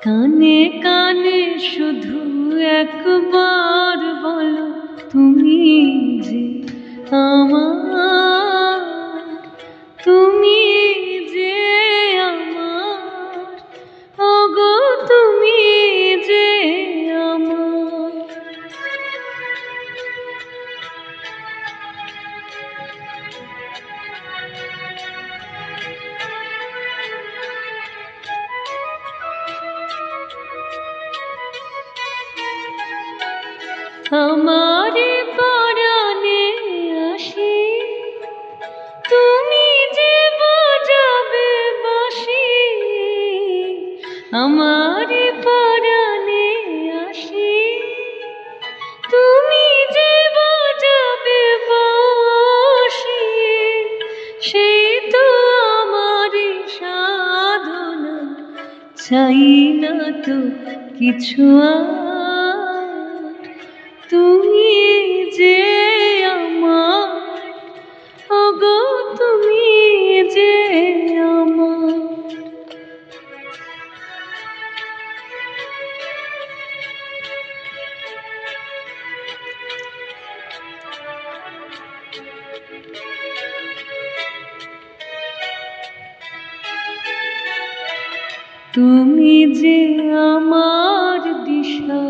কানে কানে শুধু একবার বলো তুমি যে আমার, তুমি যে আমার, ওগো তুমি যে আমার। আমার পরাণে আসি তুমি যে বাজাবে বাঁশি, আমার পরাণে আসি তুমি যে বাজাবে বাঁশি, সেই তো আমার সাধনা, চাই না তো কিছু আর, তুমি যে আমার, ওগো তুমি যে আমার। তুমি যে আমার দিশা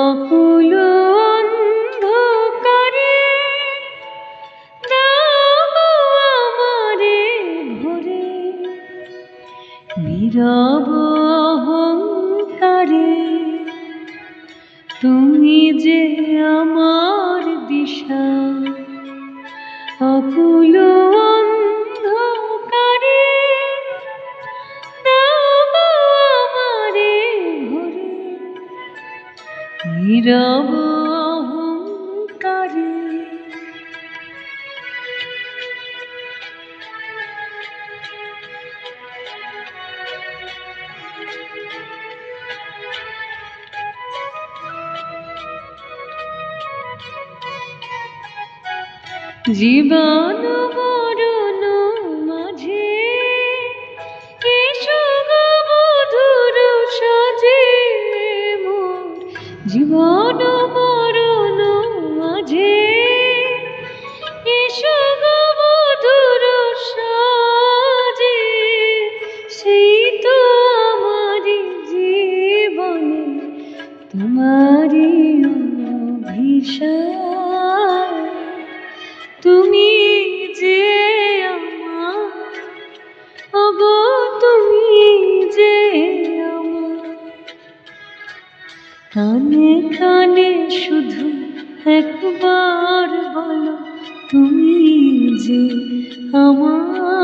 অকুল অন্ধকারে, দাও আমারে ভরে নীরব অহংকারে। তুমি যে আমার দিশা অকুল অন্ধকারে, দাও আমারে ভরে নীরব অহংকারে। জীবন মরণ মাঝে এসো গো বধূর সাজে মোর, জীবন মরণ মাঝে এসো গো বধূর সাজে, সেই তো আমারি জীবনে তোমারি অভিশাপ, তুমি যে আমার, ওগো তুমি যে আমার। কানে কানে শুধু একবার বলো তুমি যে আমার।